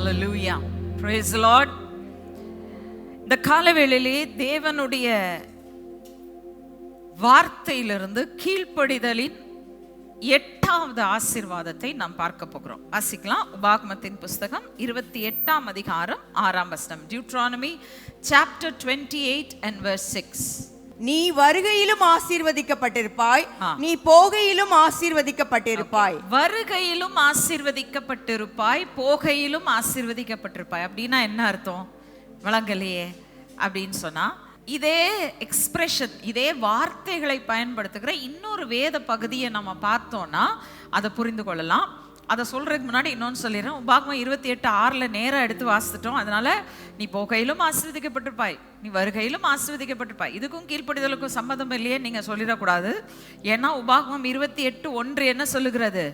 Hallelujah. Praise the Lord. இந்த காலவேளையிலே தேவனுடைய வார்த்தையிலிருந்து கீழ்ப்படிதலின் 8வது ஆசீர்வாதத்தை நாம் பார்க்க போகிறோம். வாசிக்கலாம். உபாகமத்தின் புஸ்தகம் 28ஆம் அதிகாரம் 6ஆம் வசனம். Deuteronomy chapter 28 and verse 6. நீ வருகையிலும் ஆசீர்வதிக்கப்பட்டிருப்பாய், நீ போகையிலும் ஆசீர்வதிக்கப்பட்டிருப்பாய். வருகையிலும் ஆசீர்வதிக்கப்பட்டிருப்பாய், போகையிலும் ஆசீர்வதிக்கப்பட்டிருப்பாய். அப்படின்னா என்ன அர்த்தம்? விளங்கலையே அப்படின்னு சொன்னா, இதே எக்ஸ்பிரஷன், இதே வார்த்தைகளை பயன்படுத்துகிற இன்னொரு வேத பகுதியை நம்ம பார்த்தோம்னா அதை புரிந்து கொள்ளலாம். அதை சொல்றதுக்கு முன்னாடி இன்னொன்று சொல்லிடுறேன். உபாகமம் 28:6 நேரம் எடுத்து வாசிட்டோம். அதனால நீ போகையிலும் ஆசீர்வதிக்கப்பட்டிருப்பாய், நீ வருகையிலும் ஆசீர்வதிக்கப்பட்டிருப்பாய். இதுக்கும் கீழ்ப்படிதலுக்கும் சம்மதம் இல்லையே நீங்க சொல்லிடக்கூடாது. ஏன்னா உபாகமம் 28:1 என்ன சொல்லுகிறது?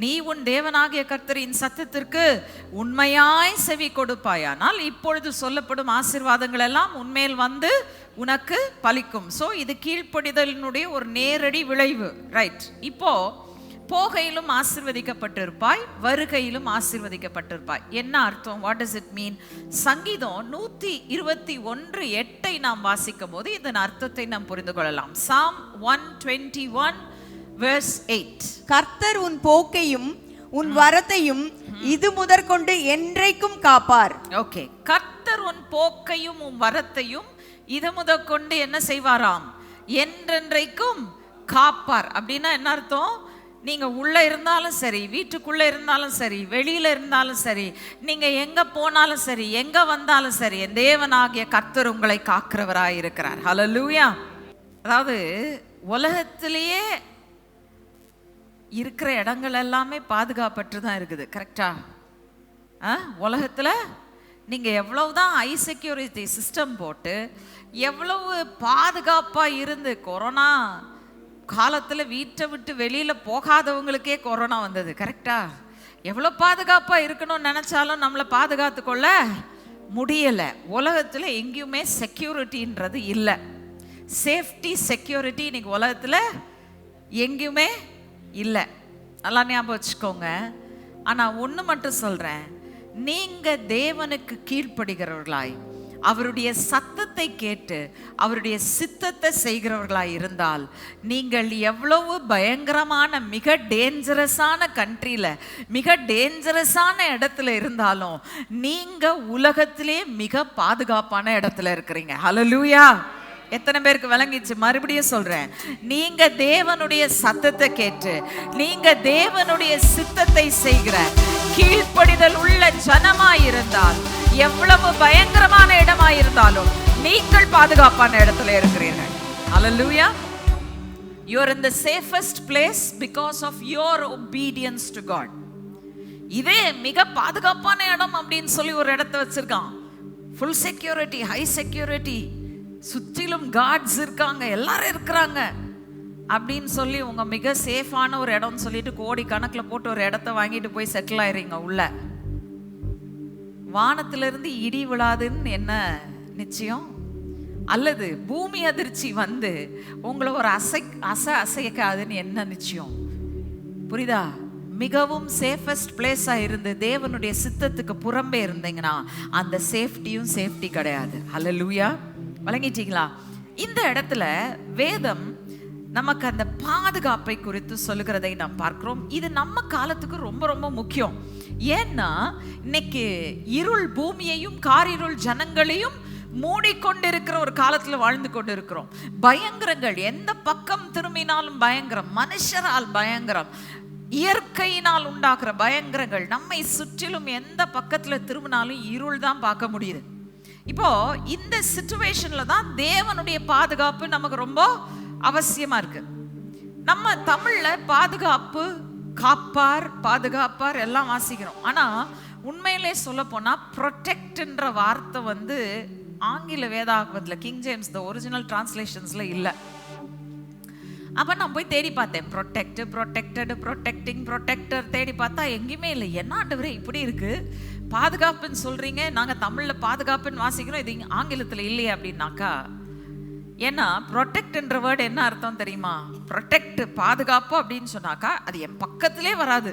நீ உன் தேவனாகிய கர்த்தரின் சத்தத்திற்கு உண்மையாய் செவி கொடுப்பாயானால் இப்பொழுது சொல்லப்படும் ஆசீர்வாதங்கள் எல்லாம் உன்மேல் வந்து உனக்கு பலிக்கும். ஸோ இது கீழ்ப்படிதலினுடைய ஒரு நேரடி விளைவு. ரைட். இப்போ போகையிலும் ஆசீர்வதிக்கப்பட்டிருப்பாய், வருகையிலும் ஆசீர்வதிக்கப்பட்டிருப்பாய். என்ன அர்த்தம்? What does it mean? சங்கீதம் 121:8 நாம் வாசிக்கும் போது இதன் அர்த்தத்தை நாம் புரிந்து கொள்ளலாம். Psalm 121 verse 8. கர்த்தர் உன் போக்கையும் உன் வரத்தையும் இது முதற்கொண்டு என்றைக்கும் காப்பார். ஓகே. கர்த்தர் உன் போக்கையும் உன் வரத்தையும் இது முதற்கொண்டு என்ன செய்வாராம்? என்றென்றைக்கும் காப்பார். அப்படின்னா என்ன அர்த்தம்? நீங்க உள்ள இருந்தாலும் சரி, வீட்டுக்குள்ள இருந்தாலும் சரி, வெளியில இருந்தாலும் சரி, நீங்க எங்க போனாலும் சரி, எங்க வந்தாலும் சரி, என் தேவனாகிய கர்த்தர் உங்களை காக்கிறவராய் இருக்கிறார். ஹல்லேலூயா. அதாவது உலகத்திலேயே இருக்கிற இடங்கள் எல்லாமே பாதுகாப்பற்று தான் இருக்குது. கரெக்டா? உலகத்துல நீங்க எவ்வளவுதான் ஹை செக்யூரிட்டி சிஸ்டம் போட்டு எவ்வளவு பாதுகாப்பா இருந்து, கொரோனா காலத்தில் வீட்டை விட்டு வெளியில் போகாதவங்களுக்கே கொரோனா வந்தது. கரெக்டா? எவ்வளோ பாதுகாப்பாக இருக்கணும்னு நினச்சாலும் நம்மளை பாதுகாத்து கொள்ள முடியலை. உலகத்தில் எங்கேயுமே செக்யூரிட்டின்றது இல்லை. சேஃப்டி செக்யூரிட்டி இன்னைக்கு உலகத்தில் எங்கேயுமே இல்லை. நல்லா ஞாபகம் வச்சுக்கோங்க. ஆனால் ஒன்று மட்டும் சொல்கிறேன், நீங்கள் தேவனுக்கு கீழ்ப்படுகிறவர்களாய், அவருடைய சத்தத்தை கேட்டு அவருடைய சித்தத்தை செய்கிறவர்களாய் இருந்தால், நீங்கள் எவ்வளவு பயங்கரமான மிக டேஞ்சரஸான கண்ட்ரியில, மிக டேஞ்சரஸான இடத்துல இருந்தாலும் நீங்க உலகத்திலே மிக பாதுகாப்பான இடத்துல இருக்கிறீங்க. ஹல்லேலூயா. எத்தனை பேருக்கு விளங்கிச்சு? மறுபடியும் சொல்றேன். நீங்க தேவனுடைய சத்தத்தை கேட்டு நீங்க தேவனுடைய சித்தத்தை செய்கிற கீழ்ப்படிதல் உள்ள ஜனமாய் இருந்தால், எவ்வளவு பயங்கரமான இடமாய் இருந்தாலும் நீங்கள் பாதுகாப்பான இடத்துல இருக்கிறீர்கள். ஹல்லேலூயா. You are in the safest place because of your obedience to God. இதே மிக பாதுகாப்பான இடம் அப்படின்னு சொல்லி ஒரு இடத்தை வச்சிருக்கான். ஃபுல் செக்யூரிட்டி, ஹை செக்யூரிட்டி, சுற்றிலும் கார்ட்ஸ் இருக்காங்க, எல்லாரும் இருக்கிறாங்க அப்படின்னு சொல்லி உங்க மிக சேஃபான ஒரு இடம்னு சொல்லிட்டு கோடி கணக்கில் போட்டு ஒரு இடத்த வாங்கிட்டு போய் செட்டில் ஆயிடுறீங்க. உள்ள வானத்திலிருந்து இடி விழாதுன்னு என்ன நிச்சயம்? அல்லது பூமி அதிர்ச்சி வந்து உங்களை ஒரு அசைக்காதுன்னு என்ன நிச்சயம்? புரியுதா? மிகவும் சேஃபஸ்ட் பிளேஸா இருந்து தேவனுடைய சித்தத்துக்கு புறம்பே இருந்தீங்கன்னா அந்த சேஃப்டியும் சேஃப்டி கிடையாது. ஹல்லேலூயா. வழங்கிட்டீங்களா? இந்த இடத்துல வேதம் நமக்கு அந்த பாதுகாப்பை குறித்து சொல்லுகிறதை நாம் பார்க்கிறோம். இது நம்ம காலத்துக்கு ரொம்ப ரொம்ப முக்கியம். ஏன்னா இன்னைக்கு இருள் பூமியையும் காரிருள் ஜனங்களையும் மூடிக்கொண்டிருக்கிற ஒரு காலத்துல வாழ்ந்து கொண்டு இருக்கிறோம். பயங்கரங்கள் எந்த பக்கம் திரும்பினாலும் பயங்கரம், மனுஷரால் பயங்கரம், இயற்கையினால் உண்டாக்குற பயங்கரங்கள், நம்மை சுற்றிலும் எந்த பக்கத்துல திரும்பினாலும் இருள் தான் பார்க்க முடியுது. இப்போ இந்த சிச்சுவேஷன்ல தான் தேவனுடைய பாதுகாப்பு நமக்கு ரொம்ப அவசியமா இருக்கு. நம்ம தமிழ்ல பாதுகாப்பு, காப்பார், பாதுகாப்பார் எல்லாம் வாசிக்கிறோம். ஆனா உண்மையிலே சொல்ல போனா ப்ரொடெக்ட்ன்ற வார்த்தை வந்து ஆங்கில வேதாகமத்துல, கிங் ஜேம்ஸ் த ஒரிஜினல் டிரான்ஸ்லேஷன்ஸ்ல இல்லை. அப்போ நான் போய் தேடி பார்த்தேன். ப்ரொடெக்ட், ப்ரொடெக்டட், ப்ரொடெக்டிங், ப்ரொடெக்டர் தேடி பார்த்தா எங்கேயுமே இல்லை. என்ன ஆண்டவரே இப்படி இருக்கு? பாதுகாப்புன்னு சொல்றீங்க, நாங்கள் தமிழில் பாதுகாப்புன்னு வாசிக்கிறோம், இது ஆங்கிலத்தில் இல்லையே அப்படின்னாக்கா. ஏன்னா ப்ரொடெக்ட்ன்ற வேர்டு என்ன அர்த்தம் தெரியுமா? ப்ரொடெக்ட், பாதுகாப்பு அப்படின்னு சொன்னாக்கா அது என் பக்கத்திலே வராது.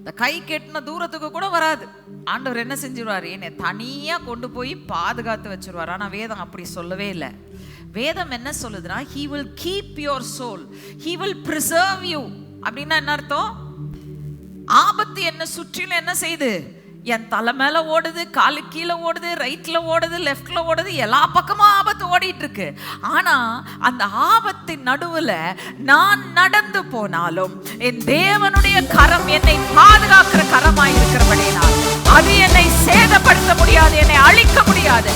இந்த கை கெட்டின தூரத்துக்கு கூட வராது. ஆண்டவர் என்ன செஞ்சிருவாரு, என்னை தனியா கொண்டு போய் பாதுகாத்து வச்சிருவார். ஆனா வேதம் அப்படி சொல்லவே இல்லை. வேதம் என்ன சொல்லுதுன்னா, he will keep your soul, he will preserve you. அப்படின்னா என்ன அர்த்தம்? ஆபத்து என்ன சுற்றிலும் என்ன செய்யுது, என் தலை மேல ஓடுது, காலு கீழே ஓடுது, ரைட்ல ஓடுது, லெஃப்ட்ல ஓடுது, எல்லா பக்கமும் ஆபத்து ஓடிட்டு இருக்கு. ஆனா அந்த ஆபத்தின் நடுவுல நான் நடந்து போனாலும் என் தேவனுடைய கரம் என்னை பாதுகாக்கிற கரமாய் இருக்கிறபடினால் அது என்னை சேதப்படுத்த முடியாது, என்னை அழிக்க முடியாது.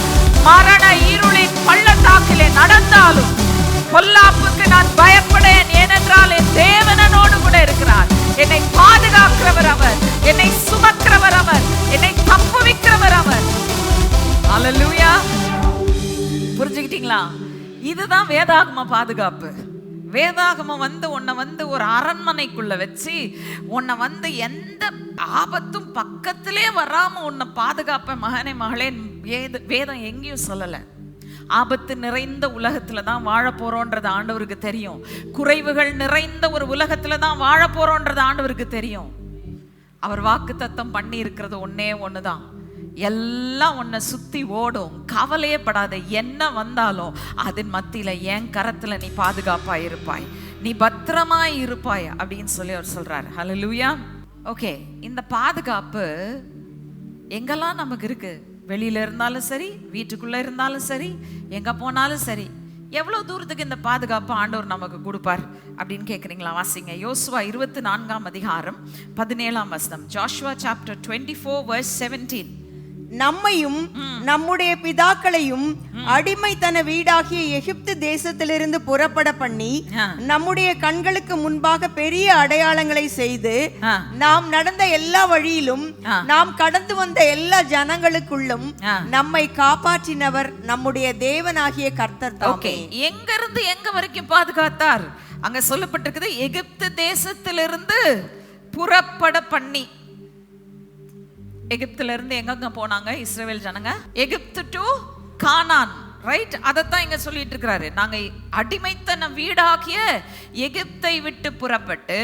மரண இருளின் பள்ளத்தாக்கிலே நடந்தாலும் பொல்லாப்புக்கு நான் பயப்படேன், ஏனென்றால் என் தேவனோடு கூட இருக்கிறார். என்னை பாதுகாக்கிறவர் அவர், என்னை சுமக்கிறவர் அவர், என்னை தப்புவிக்கிறவர் அவர். அல்லேலூயா. புரிஞ்சுக்கிட்டீங்களா? இதுதான் வேதாகம பாதுகாப்பு. வேதாகமம் உன்னை ஒரு அரண்மனைக்குள்ள வச்சு உன்னை எந்த ஆபத்தும் பக்கத்திலே வராம உன்னை பாதுகாப்ப மகனே மகளே. வேதம் எங்கேயும் சொல்லல. ஆபத்து நிறைந்த உலகத்துல தான் வாழ போறோன்றது ஆண்டவருக்கு தெரியும். குறைவுகள் நிறைந்த ஒரு உலகத்துல தான் வாழ போறோன்றது ஆண்டவருக்கு தெரியும். அவர் வாக்குத்தத்தம் பண்ணி இருக்கிறது ஒன்னே ஒண்ணுதான், எல்லாம் உன்னை சுத்தி ஓடும், கவலையே படாத. என்ன வந்தாலும் அதன் மத்தியில என் கரத்துல நீ பாதுகாப்பா இருப்பாய், நீ பத்திரமாய் இருப்பாய் அப்படின்னு சொல்லி அவர் சொல்றாரு. ஹல்லேலூயா. ஓகே, இந்த பாதுகாப்பு எங்கெல்லாம் நமக்கு இருக்கு? வெளியில இருந்தாலும் சரி, வீட்டுக்குள்ள இருந்தாலும் சரி, எங்க போனாலும் சரி. எவ்வளவு தூரத்துக்கு இந்த பாதுகாப்பு ஆண்டவர் நமக்கு கொடுப்பார் அப்படின்னு கேட்குறீங்களா? வாசிங்க யோசுவா 24:17. Joshua chapter 24 verse 17. நம்மையும் நம்முடைய பிதாக்களையும் அடிமைத்தன வீடாகிய எகிப்து தேசத்திலிருந்து புறப்பட பண்ணி நம்முடைய கண்களுக்கு முன்பாக பெரிய அடையாளங்களை செய்து நாம் நடந்த எல்லா வழியிலும் நாம் கடந்து வந்த எல்லா ஜனங்களுக்குள்ளும் நம்மை காப்பாற்றினவர் நம்முடைய தேவனாகிய கர்த்தர் தாமே. எங்க இருந்து எங்க வரைக்கும் பாதுகாத்தார்? அங்க சொல்லப்பட்டிருக்குது, எகிப்து தேசத்திலிருந்து புறப்பட பண்ணி. எகிப்துல இருந்து எங்க போனாங்க இஸ்ரவேல் ஜனங்க? எகிப்து டு கானான், ரைட்? அதைத்தான் இங்க சொல்லிட்டு இருக்கிறாரு. நாங்க அடிமைத்தன வீடாகிய எகிப்தை விட்டு புறப்பட்டு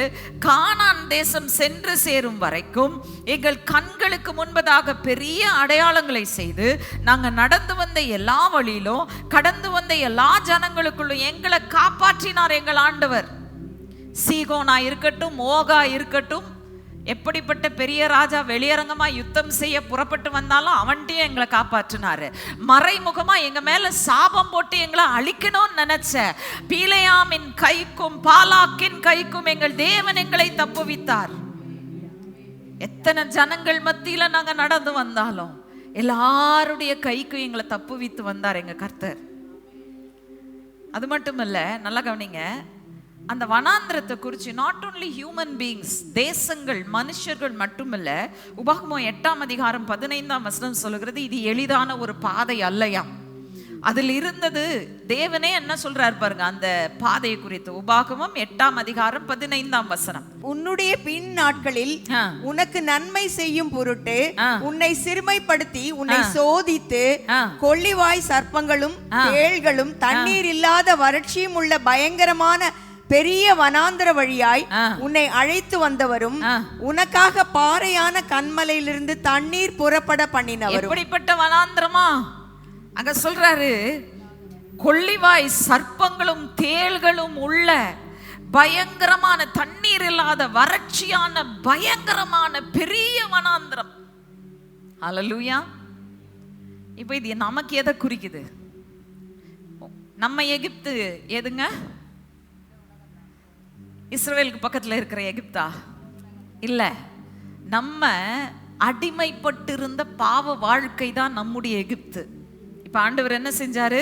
கானான் தேசம் சென்று சேரும் வரைக்கும் எங்கள் கண்களுக்கு முன்பதாக பெரிய அடையாளங்களை செய்து நாங்க நடந்து வந்த எல்லா வழியிலும் கடந்து வந்த எல்லா ஜனங்களுக்குள்ளும் எங்களை காப்பாற்றினார் எங்கள் ஆண்டவர். சீகோனா இருக்கட்டும், ஓகா இருக்கட்டும், எப்படிப்பட்ட பெரிய ராஜா வெளியரங்கமா யுத்தம் செய்ய புறப்பட்டு வந்தாலும் அவன்கிட்டயும் எங்களை காப்பாற்றினாரு. மறைமுகமா எங்க மேல சாபம் போட்டு எங்களை அழிக்கணும்னு நினைச்ச பீலேயாமின் கைக்கும் பாலாக்கின் கைக்கும் எங்கள் தேவன் எங்களை தப்புவித்தார். எத்தனை ஜனங்கள் மத்தியில நாங்க நடந்து வந்தாலும் எல்லாருடைய கைக்கும் எங்களை தப்புவித்து வந்தார் எங்க கர்த்தர். அது மட்டும் இல்ல, நல்லா கவனிங்க, அந்த வனாந்திரத்தை குறித்து நாட் ஓன்லி ஹியூமன் பீயிங்ஸ், தேசங்கள் மனுஷர்கள் மட்டுமல்ல, உபாகமம் 8:15 சொல்லுகிறது, இது எளிதான ஒரு பாதை அல்லையாம். அதில் இருந்தது தேவனே என்ன சொல்றார் பாருங்க அந்த பாதையை குறித்து. உபாகமம் 8:15. உன்னுடைய பின் நாட்களில் உனக்கு நன்மை செய்யும் பொருட்டு உன்னை சிறுமைப்படுத்தி உன்னை சோதித்து கொள்ளிவாய் சர்ப்பங்களும் தேள்களும் தண்ணீர் இல்லாத வறட்சியும் உள்ள பயங்கரமான பெரிய வனாந்தர வழியாய் உன்னை அழைத்து வந்தவரும் உனக்காக பாறையான கண்மலையிலிருந்து தண்ணீர் புறப்பட பண்ணினவரும். எப்படிப்பட்ட வனாந்திரமா அங்க சொல்றாரு? கொள்ளிவாய் சர்ப்பங்களும் தேள்களும் உள்ள பயங்கரமான தண்ணீர் இல்லாத வறட்சியான பயங்கரமான பெரிய வனாந்திரம். ஹல்லேலூயா. இப்போ இது நமக்கு எதை குறிக்குது? நம்ம எகிப்து எதுங்க? இஸ்ரவேலுக்கு பக்கத்துல இருக்கிற எகிப்தா? இல்ல, நம்ம அடிமைப்பட்டிருந்த பாவ வாழ்க்கை தான் நம்முடைய எகிப்து. இப்ப ஆண்டவர் என்ன செஞ்சாரு?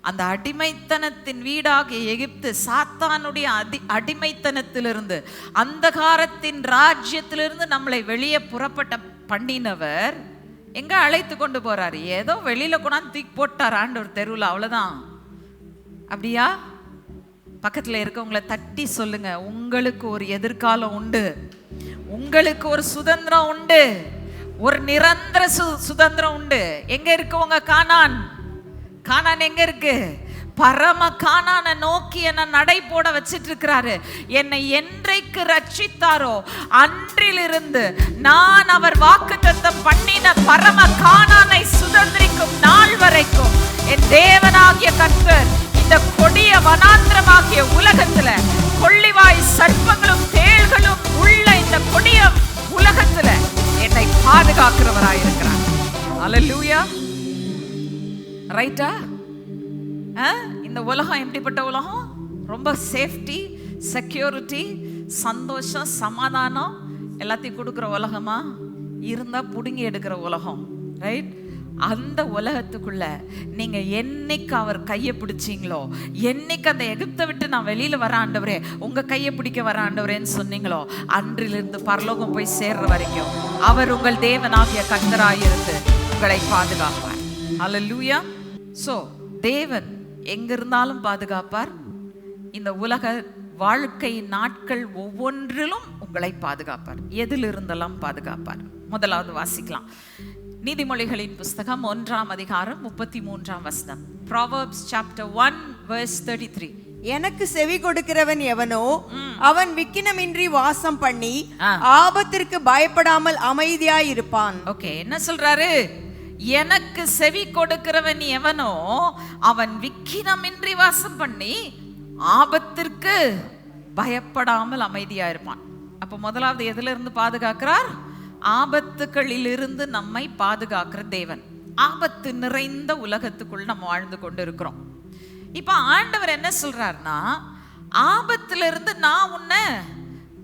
அந்த அடிமைத்தனத்தின் வீடாகிய எகிப்து, சாத்தானுடைய அடிமைத்தனத்திலிருந்து, அந்தகாரத்தின் ராஜ்யத்திலிருந்து நம்மளை வெளியே புறப்பட்ட பண்ணினவர் எங்க அழைத்து கொண்டு போறாரு? ஏதோ வெளியில கொண்டாந்து தூக்கி போட்டார் ஆண்டவர் தெருவில், அவ்வளவுதான். அப்படியா? பக்கத்துல இருக்கவங்களை தட்டி சொல்லுங்க, உங்களுக்கு ஒரு எதிர்காலம் உண்டு, உங்களுக்கு ஒரு சுதந்திரம் உண்டு, ஒரு நிரந்தர சுதந்திரம் உண்டு. எங்க இருக்கு உங்க கானான்? கானான் எங்க இருக்கு? பரம கானானை நோக்கி என்ன நடை போட வச்சிட்டு இருக்கிறாரு. என்னை என்றைக்கு ரட்சித்தாரோ அன்றிலிருந்து நான் அவர் வாக்குத்தத்தம் பண்ணின பரம கானானை சுதந்திரிக்கும் நாள் வரைக்கும் என் தேவனாகிய கர்த்தர் இந்த கொடிய வனாந்திரமாகிய உலகத்துல கொள்ளிவாய் சர்ப்பங்களும் தேள்களும் உள்ள இந்த கொடிய உலகத்துல என்னை பாதுகாக்கிறவராயிருக்கிறார். அல்லேலூயா. ரைட்டா? இந்த உலகம் எப்படிப்பட்ட உலகம்? ரொம்ப சேஃப்டி, செக்யூரிட்டி, சந்தோஷம், சமாதானம் எல்லாத்தையும் கொடுக்குற உலகமா இருந்தா புடுங்கி எடுக்கிற உலகம். ரைட்? அந்த உலகத்துக்குள்ள நீங்க என்னைக்கு அவர் கையை பிடிச்சீங்களோ, என்னைக்கு அந்த எகிப்தை விட்டு நான் வெளியில வர ஆண்டவரே, உங்க கையை பிடிக்க வர ஆண்டவரேன்னு சொன்னீங்களோ, அன்றிலிருந்து பரலோகம் போய் சேர்ற வரைக்கும் அவர் உங்கள் தேவனாகிய கர்த்தராயிருந்து உங்களை பாதுகாப்பார். அல்லேலூயா. சோ தேவன் எங்க இருந்தாலும் பாதுகாப்பார். இந்த உலக வாழ்க்கை நாட்கள் ஒவ்வொன்றிலும் உங்களை பாதுகாப்பார். எதில் இருந்தெல்லாம் பாதுகாப்பார். முதலாவது வாசிக்கலாம். நீதிமொழிகளின் புஸ்தகம் 1ஆம் அதிகாரம் 33ஆம் வசனம். Proverbs chapter 1 verse 33. எனக்கு செவி கொடுக்கிறவன் எவனோ அவன் விக்கினமின்றி வாசம் பண்ணி ஆபத்திற்கு பயப்படாமல் அமைதியாய் இருப்பான். ஓகே, என்ன சொல்றாரு? எனக்கு செவி கொடுக்கிறவன் எவனோ அவன் விக்கினமின்றி வாசம் பண்ணி ஆபத்திற்கு பயப்படாமல் அமைதியா இருப்பான். அப்ப முதலாவது எதுல இருந்து பாதுகாக்கிறார்? ஆபத்துகளிலிருந்து நம்மை பாதுகாக்கிற தேவன். ஆபத்து நிறைந்த உலகத்துக்குள் நம்ம வாழ்ந்து கொண்டு இருக்கிறோம். இப்ப ஆண்டவர் என்ன சொல்றாருன்னா, ஆபத்துல இருந்து நான் உன்னை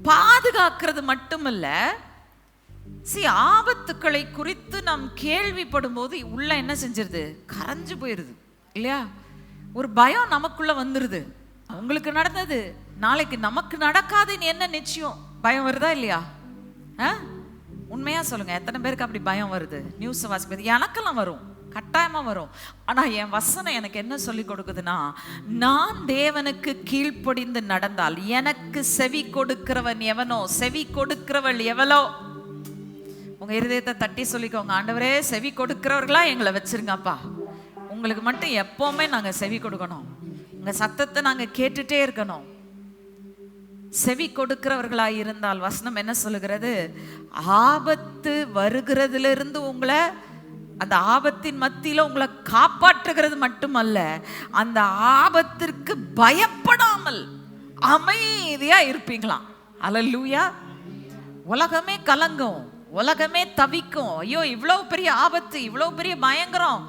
பாதுகாக்கிறது மட்டுமல்ல, ஆபத்துக்களை குறித்து நாம் கேள்விப்படும் போது உள்ள என்ன செஞ்சிருது? கரைஞ்சு போயிருது இல்லையா? ஒரு பயம் நமக்குள்ள வந்துருது. உங்களுக்கு நடந்தது நாளைக்கு நமக்கு நடக்காதுன்னு என்ன நிச்சயம்? பயம் வருதா இல்லையா? உண்மையா சொல்லுங்க, எத்தனை பேருக்கு அப்படி பயம் வருது? நியூஸ் வாசிப்பது எனக்கெல்லாம் வரும், கட்டாயமா வரும். ஆனா என் வசனம் எனக்கு என்ன சொல்லி கொடுக்குதுன்னா, நான் தேவனுக்கு கீழ்ப்படிந்து நடந்தால், எனக்கு செவி கொடுக்கிறவன் எவனோ, செவி கொடுக்கிறவள் எவளோ, உங்க இருதயத்தை தட்டி சொல்லிக்கோங்க, ஆண்டவரே செவி கொடுக்கிறவர்களா எங்களை வச்சிருங்கப்பா. உங்களுக்கு மட்டும் எப்பவுமே நாங்க செவி கொடுக்கணும், உங்க சத்தத்தை நாங்க கேட்டுட்டே இருக்கணும். செவி கொடுக்கிறவர்களாய் இருந்தால் வசனம் என்ன சொல்லுகிறது? ஆபத்து வருகிறதுல இருந்து உங்களை, அந்த ஆபத்தின் மத்தியில உங்களை காப்பாற்றுகிறது மட்டுமல்ல, அந்த ஆபத்திற்கு பயப்படாமல் அமைதியா இருப்பீங்களாம். அல்லேலூயா. உலகமே கலங்கும், உலகமே தவிக்கும், ஐயோ இவ்வளவு பெரிய ஆபத்து, இவ்வளவு பெரிய பயங்கரம்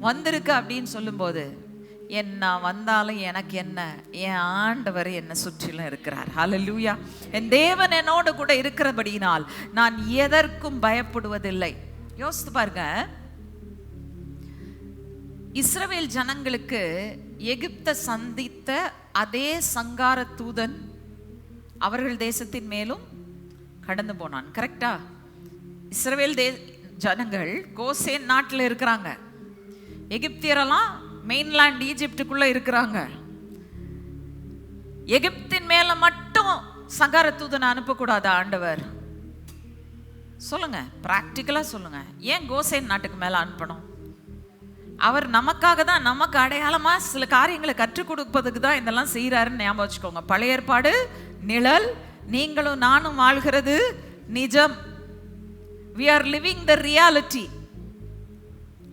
வந்திருக்கு அப்படின்னு சொல்லும்போது, என்ன வந்தாலும் எனக்கு என்ன, என் ஆண்டவர் என்ன சுற்றிலும் இருக்கிறார். ஹல்லேலூயா. என் தேவன் என்னோடு கூட இருக்கிறபடியினால் நான் எதற்கும் பயப்படுவதில்லை. யோசித்து பாருங்க, இஸ்ரவேல் ஜனங்களுக்கு எகிப்தை சந்தித்த அதே சங்கார தூதன் அவர்கள் தேசத்தின் மேலும் கடந்து போனான். கரெக்டா? இஸ்ரவேல் ஜனங்கள் கோசேன் நாட்டில் இருக்கிறாங்க, எகிப்தியரெல்லாம் மெயின்லேண்ட் ஈஜிப்டுக்குள்ள இருக்கிறாங்க. எகிப்தின் மேல மட்டும் சங்கார தூதனை அனுப்பக்கூடாது ஆண்டவர்? சொல்லுங்க, பிராக்டிக்கலா சொல்லுங்க. ஏன் கோசேன் நாட்டுக்கு மேல அனுப்பணும்? அவர் நமக்காக தான், நமக்கு அடையாளமா சில காரியங்களை கற்றுக் கொடுப்பதுக்கு தான் இதெல்லாம் செய்யறாருன்னு ஞாபகம் வச்சுக்கோங்க. பழைய ஏற்பாடு நிழல், நீங்களும் நானும் வாழ்கிறது நிஜம். we are living the reality.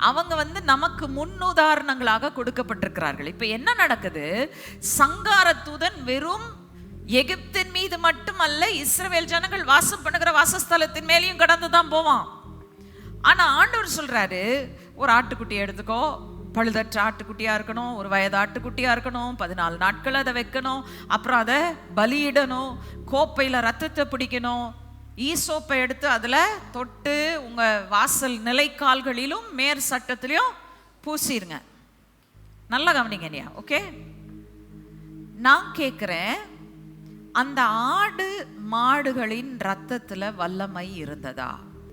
அவங்க நமக்கு முன்னுதாரணங்களாக கொடுக்கப்பட்டிருக்கிறார்கள். இப்ப என்ன நடக்குது? சங்கார தூதன் வெறும் எகிப்தின் மீது மட்டுமல்ல, இஸ்ரவேல் ஜனங்கள் வாசம் பண்ணுகிற வாசஸ்தலத்தின் மேலேயும் கடந்து தான் போவான். ஆனா ஆண்டவர் சொல்றாரு, ஒரு ஆட்டுக்குட்டி எடுத்துக்கோ, பழுதற்ற ஆட்டுக்குட்டியா இருக்கணும், ஒரு வயது ஆட்டுக்குட்டியா இருக்கணும், 14 நாட்கள் அதை வைக்கணும், அப்புறம் அதை பலியிடணும், கோப்பையில ரத்தத்தை பிடிக்கணும், ஈசோப்பை எடுத்து அதுல தொட்டு உங்க வாசல் நிலைக்கால்களிலும் மேற் சட்டத்திலையும் பூசிருங்க. நல்லா கவனிங்க. ஓகே, நான் கேட்கிறேன், அந்த ஆடு மாடுகளின் ரத்தத்துல வல்லமை இருந்ததா?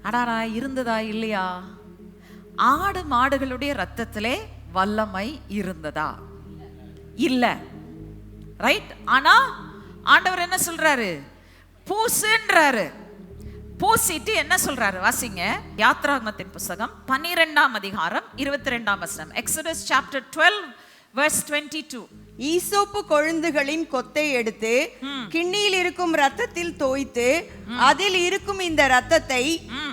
அடாரா, இருந்ததா இல்லையா? ஆடு மாடுகளுடைய ரத்தத்திலே வல்லமை இருந்ததா? இல்ல. ரைட்? ஆனா ஆண்டவர் என்ன சொல்றாரு? பூசுன்றாரு. பூசிட்டு என்ன சொல்றாரு? வாசிங்க, யாத்ராகமத்தின் புத்தகம் 12ஆம் அதிகாரம் 22ஆம் வசனம். Exodus chapter 12 verse 22. ஈசோப்பு கொழுந்துகளின் கொத்தை எடுத்து கிண்ணியில் இருக்கும் ரத்தத்தில் தோய்த்து அதில் இருக்கும் இந்த ரத்தத்தை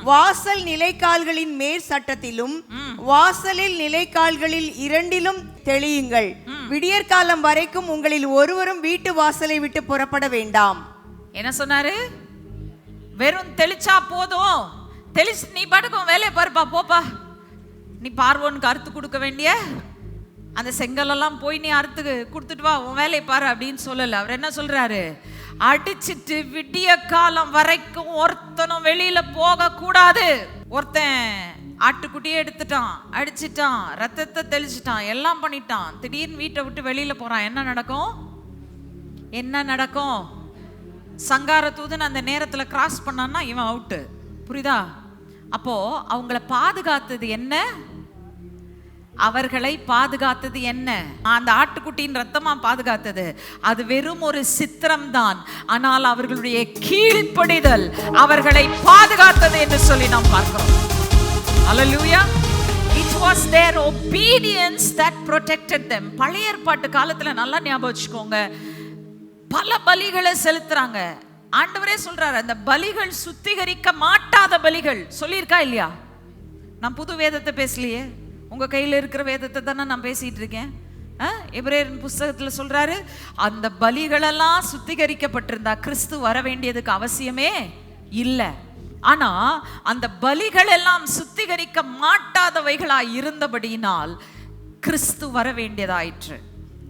வாசல் நிலைக்கால்களின் மேற் சட்டத்திலும் வாசலில் நிலைக்கால்களில் இரண்டிலும் தெளியுங்கள். விடியற்காலம் வரைக்கும் உங்களில் ஒருவரும் வீட்டு வாசலை விட்டு புறப்பட வேண்டாம். என்ன சொன்னாரு? வெறும் தெளிச்சா போதும், தெளிச்சு நீ பாட்டுக்கும் வேலையை பாருப்பா, போப்பா. நீ பார்வோனுக்கு அறுத்து கொடுக்க வேண்டிய அந்த செங்கலெல்லாம் போய் நீ அறுத்து கொடுத்துட்டு வா, உன் வேலையை பாரு அப்படின்னு சொல்லல. அவர் என்ன சொல்றாரு? அடிச்சிட்டு விடிய காலம் வரைக்கும் ஒருத்தனும் வெளியில போக கூடாது. ஒருத்தன் ஆட்டுக்குட்டியே எடுத்துட்டான், அடிச்சிட்டான், ரத்தத்தை தெளிச்சிட்டான், எல்லாம் பண்ணிட்டான், திடீர்னு வீட்டை விட்டு வெளியில போறான். என்ன நடக்கும்? என்ன நடக்கும்? சங்கார தூதன் அந்த நேரத்துல கிராஸ் பண்ணான்னா இவன் அவுட்டு. புரியுதா? அப்போ அவங்கள பாதுகாத்தது என்ன? அவர்களை பாதுகாத்தது என்ன? அந்த ஆட்டுக்குட்டியின் ரத்தமா பாதுகாத்தது? அது வெறும் ஒரு சித்திரம் தான். ஆனால் அவர்களுடைய கீழ்ப்படிதல் அவர்களை பாதுகாத்தது என்று சொல்லி நாம் பார்க்கிறோம். Hallelujah. It was their obedience that protected them. பழைய ஏற்பாட்டு காலத்துல நல்லா ஞாபகம் வச்சுக்கோங்க, பல பலிகளை செலுத்துறாங்க. ஆண்டவரே சொல்றாரு, அந்த பலிகள் சுத்திகரிக்க மாட்டாத பலிகள். சொல்லியிருக்கா இல்லையா? நான் புது வேதத்தை பேசலையே, உங்க கையில இருக்கிற வேதத்தை தானே நான் பேசிட்டு இருக்கேன். எபிரேயரின் புஸ்தகத்துல சொல்றாரு, அந்த பலிகளெல்லாம் சுத்திகரிக்கப்பட்டிருந்தா கிறிஸ்து வர வேண்டியதுக்கு அவசியமே இல்லை. ஆனா அந்த பலிகள் எல்லாம் சுத்திகரிக்க மாட்டாதவைகளா இருந்தபடியினால் கிறிஸ்து வர வேண்டியதாயிற்று.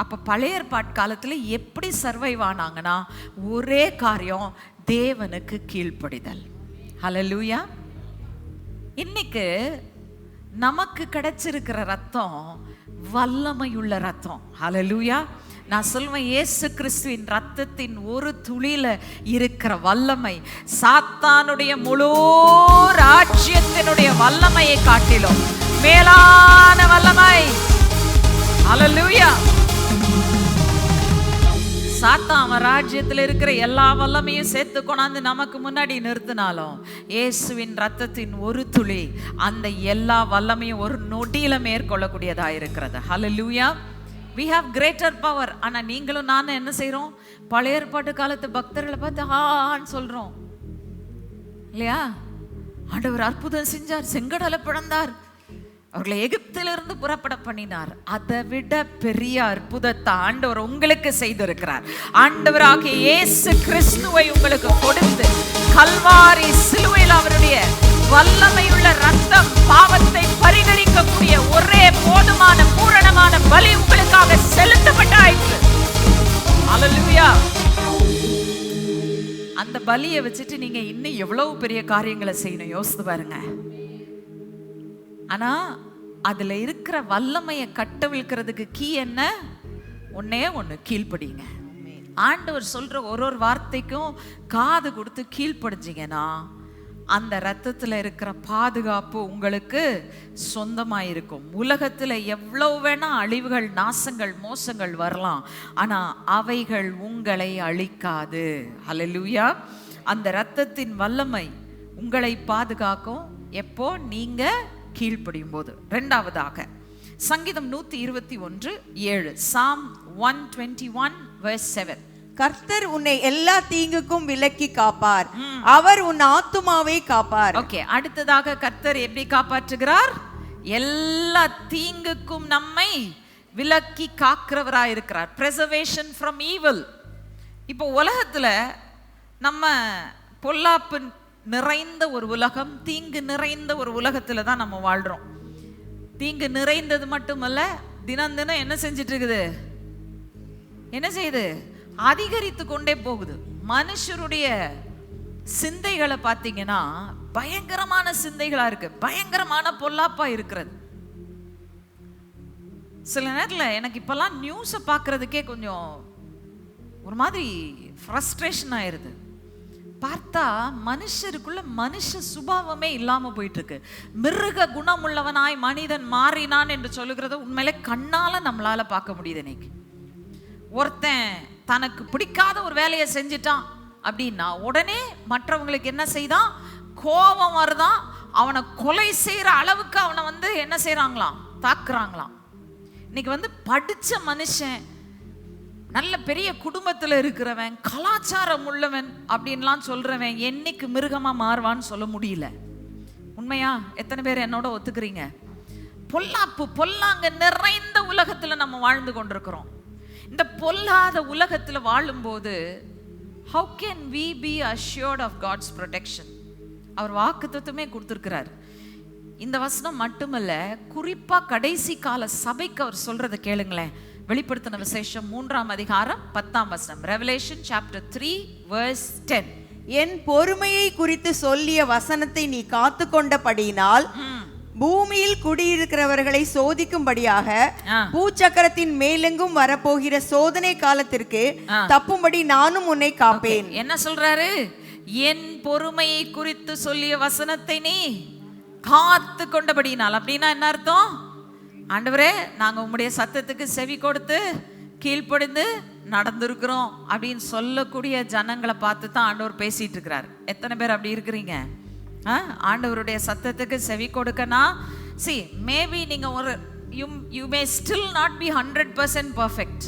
அப்ப பழைய ஏற்பாட்டு காலத்துல எப்படி சர்வைவ் ஆனாங்கன்னா, ஒரே காரியம், தேவனுக்கு கீழ்ப்படிதல். ஹல்லேலூயா. இன்னைக்கு நமக்கு கிடைச்சிருக்கிற ரத்தம் வல்லமையுள்ள ரத்தம். ஹல்லேலூயா. நான் சொல்வேன், இயேசு கிறிஸ்துவின் ரத்தத்தின் ஒரு துளியில இருக்கிற வல்லமை சாத்தானுடைய முழு ராஜ்யத்தினுடைய வல்லமையை காட்டிலும் மேலான வல்லமை. ஹல்லேலூயா. சாத்தான் அவன் ராஜ்யத்தில் இருக்கிற எல்லா வல்லமையும் சேர்த்து கொண்டாந்து நமக்கு முன்னாடி நிறுத்தினாலும் இயேசுவின் ரத்தத்தின் ஒரு துளி அந்த எல்லா வல்லமையும் ஒரு நொடியில மேற்கொள்ளக்கூடியதா இருக்கிறது. ஹல்லேலூயா. we have greater power. ஆனா நீங்களும் நானும் என்ன செய்றோம்? பழைய ஏற்பாட்டு காலத்து பக்தர்களை பார்த்து ஆன்னு சொல்றோம் இல்லையா? ஆண்டவர் அற்புதம் செஞ்சார், செங்கடலை பிளந்தார், அவர்களை எகிப்திலிருந்து புறப்பட பண்ணினார். அதை விட பெரிய அற்புதத்தை ஆண்டவர் உங்களுக்கு செய்திருக்கிறார். ஆண்டவராகிய இயேசு கிறிஸ்துவை உங்களுக்கு கொடுத்து கல்வாரி சிலுவையில் அவருடைய வல்லமையுள்ள ரத்தம் பாவத்தை பரிகரிக்கக்கூடிய ஒரே போதுமான பூரணமான பலி உங்களுக்காக செலுத்தப்பட்டாயிற்று. ஹல்லேலூயா. அந்த பலியை வச்சுட்டு நீங்க இன்னும் எவ்வளவு பெரிய காரியங்களை செய்யணும் யோசித்து பாருங்க. ஆனா அதுல இருக்கிற வல்லமையை கட்டவிழ்க்கிறதுக்கு கீ என்ன? ஒன்னே ஒண்ணு, கீழ்ப்படிங்க. ஆண்டவர் சொல்ற ஒரு வார்த்தைக்கும் காது கொடுத்து கீழ்ப்படிஞ்சிங்கன்னா அந்த ரத்தத்துல இருக்கிற பாதுகாப்பு உங்களுக்கு சொந்தமாயிருக்கும். உலகத்துல எவ்வளவு வேணா அழிவுகள், நாசங்கள், மோசங்கள் வரலாம், ஆனா அவைகள் உங்களை அழிக்காது. ஹல்லேலூயா. அந்த ரத்தத்தின் வல்லமை உங்களை பாதுகாக்கும். எப்போ? நீங்க கீழ்ப்படியும் போது. இரண்டாவதாக சங்கீதம் 121:7, Psalm 121 verse 7. கர்த்தர் உன்னை எல்லா தீங்குக்கும் விலக்கி காப்பார், அவர் உன் ஆத்துமாவை காப்பார். ஓகே, அடுத்ததாக கர்த்தர் எப்படி காப்பாற்றுகிறார்? எல்லா தீங்குக்கும் நம்மை விலக்கி காக்கிறவராய் இருக்கிறார். preservation from evil. இப்போ உலகத்துல நம்ம பொல்லாப்பு நிறைந்த ஒரு உலகம், தீங்கு நிறைந்த ஒரு உலகத்துல தான் நம்ம வாழ்றோம். தீங்கு நிறைந்தது மட்டுமல்ல, தினம் தினம் என்ன செஞ்சிட்டு இருக்குது? என்ன செய்யுது? அதிகரித்து கொண்டே போகுது. மனுஷருடைய சிந்தைகளை பார்த்தீங்கன்னா பயங்கரமான சிந்தைகளா இருக்கு, பயங்கரமான பொல்லாப்பா இருக்கிறது. சில நேரத்தில் எனக்கு இப்பெல்லாம் நியூஸை பார்க்கறதுக்கே கொஞ்சம் ஒரு மாதிரி ஃப்ரஸ்ட்ரேஷன் ஆயிருது. பார்த்தா மனுஷருக்குள்ள மனுஷ சுபாவமே இல்லாம போயிட்டு இருக்கு. மிருக குணமுள்ளவனாய் மனிதன் மாறினான் என்று சொல்லுகிறத உண்மையிலே கண்ணால நம்மளால பார்க்க முடியுது. இன்னைக்கு ஒருத்தன் தனக்கு பிடிக்காத ஒரு வேலையை செஞ்சிட்டான் அப்படின்னா உடனே மற்றவங்களுக்கு என்ன செய்தான்? கோபம் வருதான். அவனை கொலை செய்யற அளவுக்கு அவனை என்ன செய்யறாங்களாம்? தாக்குறாங்களாம். இன்னைக்கு வந்து படிச்ச மனுஷன், நல்ல பெரிய குடும்பத்துல இருக்கிறவன், கலாச்சாரம் உள்ளவன் அப்படின்லாம் சொல்றவன் என்னைக்கு மிருகமா மாறுவான்னு சொல்ல முடியல. உண்மையா? எத்தனை பேர் என்னோட ஒத்துக்கிறீங்க? பொல்லாப்பு பொல்லாங்க நிறைந்த உலகத்துல நம்ம வாழ்ந்து கொண்டிருக்கிறோம். இந்த பொல்லாத உலகத்துல வாழும்போது how can we be assured of God's protection? அவர் வாக்குத்தத்தமே கொடுத்திருக்கிறார். இந்த வசனம் மட்டுமல்ல, குறிப்பா கடைசி கால சபைக்கு அவர் சொல்றதை கேளுங்களேன். வெளிப்படுத்தின விசேஷம் 3ஆம் அதிகாரம் 10ஆம் வசனம். Revelation chapter 3 verse 10. என் பொறுமையை குறித்து சொல்லிய வசனத்தை நீ காத்து கொண்டபடியினால் பூமியில் குடியிருக்கிறவர்களை சோதிக்கும்படியாக பூச்சக்கரத்தின் மேலெங்கும் வரப்போகிற சோதனை காலத்திற்கு தப்பும்படி நானும் உன்னை காப்பேன். என்ன சொல்றாரு? என் பொறுமையை குறித்து சொல்லிய வசனத்தை நீ காத்து கொண்டபடியினால். அப்படின்னா என்ன அர்த்தம்? ஆண்டவரே, நாங்க உம்முடைய சத்தத்துக்கு செவி கொடுத்து கீழ்ப்படிந்து நடந்திருக்கிறோம் அப்படின்னு சொல்லக்கூடிய ஜனங்களை பார்த்து தான் ஆண்டவர் பேசிட்டு இருக்கிறார். எத்தனை பேர் அப்படி இருக்கிறீங்க? ஆண்டவருடைய சத்தத்துக்கு செவி கொடுக்கனா, see maybe நீங்க ஒரு you may still not be 100% perfect,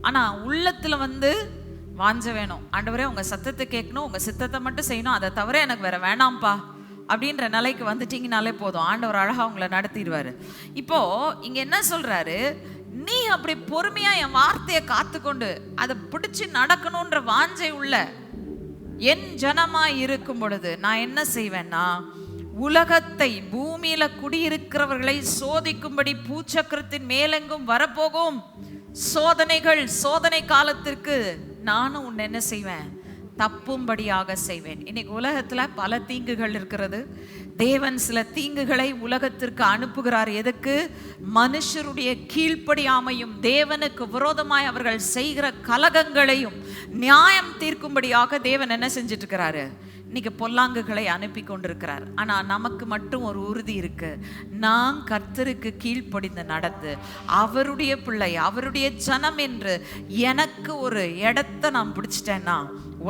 ஆனா உள்ளத்துல வந்து வாஞ்ச வேணும். ஆண்டவரே, உங்க சத்தத்தை கேட்கணும், உங்க சித்தத்தை மட்டும் செய்யணும், அதை தவிர எனக்கு வேற வேணாம்ப்பா அப்படின்ற நிலைக்கு வந்துட்டீங்கனாலே போதும். ஆண்டவர் அழகா உங்களை நடத்திடுவாரு. இப்போ இங்க என்ன சொல்றாரு? நீ அப்படி பொறுமையா என் வார்த்தையை காத்துக்கொண்டு அதை பிடிச்சு நடக்கணும்ன்ற வாஞ்சை உள்ள என் ஜனமா இருக்கும் பொழுது நான் என்ன செய்வேன்னா, உலகத்தை, பூமியில குடியிருக்கிறவர்களை சோதிக்கும்படி பூச்சக்கரத்தின் மேலெங்கும் வரப்போகும் சோதனைகள், சோதனை காலத்திற்கு நானும் உன்னை என்ன செய்வேன்? தப்பும்படியாக செய்வேன். இன்னைக்கு உலகத்துல பல தீங்குகள் இருக்கிறது. தேவன் சில தீங்குகளை உலகத்திற்கு அனுப்புகிறார். எதுக்கு? மனுஷருடைய கீழ்ப்படியாமையும் தேவனுக்கு விரோதமாய் அவர்கள் செய்கிற கலகங்களையும் நியாயம் தீர்க்கும்படியாக தேவன் என்ன செஞ்சிட்டு இருக்கிறாரு? இன்னைக்கு பொல்லாங்குகளை அனுப்பி கொண்டிருக்கிறார். ஆனா நமக்கு மட்டும் ஒரு உறுதி இருக்கு. நான் கர்த்தருக்கு கீழ்ப்படிந்து நடந்து அவருடைய பிள்ளை, அவருடைய ஜனம் என்று எனக்கு ஒரு இடத்தை நான் பிடிச்சிட்டேன்னா,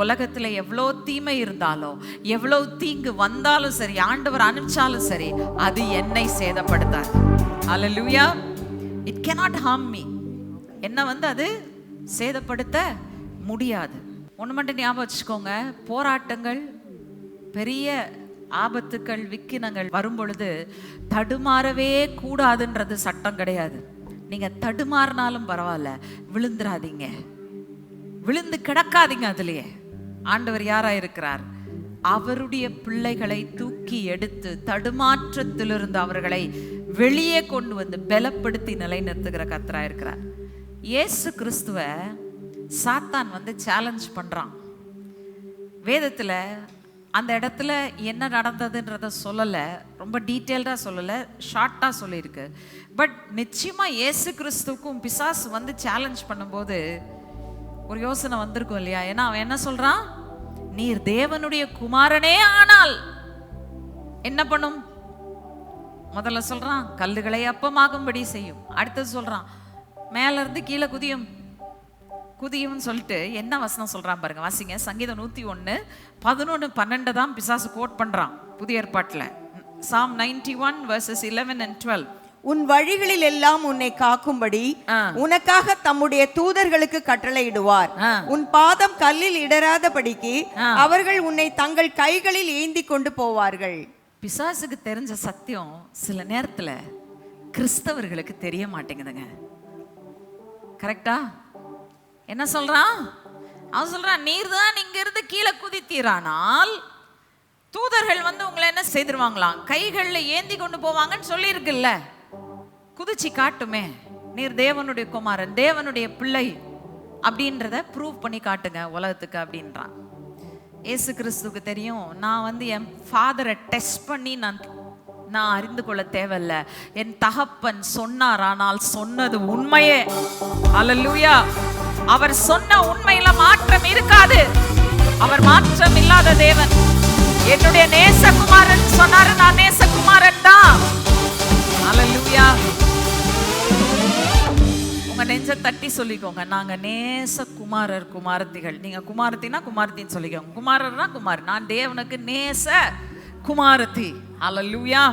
உலகத்துல எவ்வளோ தீமை இருந்தாலும், எவ்வளவு தீங்கு வந்தாலும் சரி, ஆண்டவர் அனுப்பிச்சாலும் சரி, அது என்னை சேதப்படுத்தாது. ஹல்லேலூயா. It cannot harm me. என்ன வந்து அது சேதப்படுத்த முடியாது. ஒன்று மட்டும் ஞாபகம் வச்சுக்கோங்க, போராட்டங்கள், பெரிய ஆபத்துக்கள், விக்கினங்கள் வரும் பொழுது தடுமாறவே கூடாதுன்றது சட்டம் கிடையாது. நீங்க தடுமாறினாலும் பரவாயில்ல, விழுந்துராதீங்க, விழுந்து கிடக்காதீங்க. அதுலயே ஆண்டவர் யாரா இருக்கிறார்? அவருடைய பிள்ளைகளை தூக்கி எடுத்து தடுமாற்றத்திலிருந்து அவர்களை வெளியே கொண்டு வந்து பலப்படுத்தி நிலைநிறுத்துகிற கர்த்தரா இருக்கிறார். இயேசு கிறிஸ்துவ சாத்தான் வந்து சேலஞ்ச் பண்றான். வேதத்துல அந்த இடத்துல என்ன நடந்ததுன்றத சொல்லல, ரொம்ப டீட்டெயில்டா சொல்லல, ஷார்ட்டா சொல்லியிருக்கு. பட் நிச்சயமா இயேசு கிறிஸ்துவுக்கும் பிசாசு வந்து சேலஞ்ச் பண்ணும்போது ஒரு யோசனை வந்திருக்கும் இல்லையா? ஏன்னா அவன் என்ன சொல்றான்? நீர் தேவனுடைய குமாரனே ஆனால் என்ன பண்ணும்? முதல்ல சொல்றான் கல்லுகளை அப்பமாகும்படி செய்யும். அடுத்தது சொல்றான் மேல இருந்து கீழே குதியும் குதியும்னு சொல்லிட்டு என்ன வசனம் சொல்றான் பாருங்க, வாசிங்க. சங்கீதம் 101:11-12 தான் பிசாசு கோட் பண்றான் புதிய ஏற்பாட்டுல. Psalm 91 verses 11 and 12. உன் வழிகளில் எல்லாம் உன்னை காக்கும்படி உனக்காக தம்முடைய தூதர்களுக்கு கட்டளையிடுவார். உன் பாதம் கல்லில் இடராதபடிக்கு அவர்கள் உன்னை தங்கள் கைகளில் ஏந்தி கொண்டு போவார்கள். பிசாசுக்கு தெரிஞ்ச சத்தியம் சில நேரத்துல கிறிஸ்தவர்களுக்கு தெரிய மாட்டேங்குதுங்க. கரெக்டா? என்ன சொல்றான்? அவன் சொல்றான், நீர் தான் இங்க இருந்து கீழே குதித்தீரானால் தூதர்கள் வந்து உங்களை என்ன செய்திருவாங்களாம்? கைகள்ல ஏந்தி கொண்டு போவாங்கன்னு சொல்லி இருக்குல்ல. குதிச்சு காட்டுமே, நீர் தேவனுடைய குமாரன், தேவனுடைய பிள்ளை அப்படின்றத ப்ரூவ் பண்ணி காட்டுங்க உலகத்துக்கு அப்படின்றான். இயேசு கிறிஸ்துவுக்கு தெரியும், நான் வந்து என் ஃபாதரை டெஸ்ட் பண்ணி நான் அறிந்து கொள்ள தேவையில்ல. என் தகப்பன் சொன்னார், ஆனால் சொன்னது உண்மையே. அல்லேலூயா. அவர் சொன்ன உண்மையில மாற்றம் இருக்காது. அவர் மாற்றம் இல்லாத தேவன். என்னுடைய நேசகுமாரன் சொன்னாரு, நான் நேசகுமாரன் தான். அல்லேலூயா. உங்க நெஞ்ச தட்டி சொல்லிக்கோங்க, நாங்க நேசகுமாரர் குமாரத்திகள். நீங்க குமாரத்தினா குமாரத்தின்னு சொல்லிக்கோங்க, குமாரர்னா குமார். நான் தேவனுக்கு நேச குமாரத்தி. அல்லேலூயா.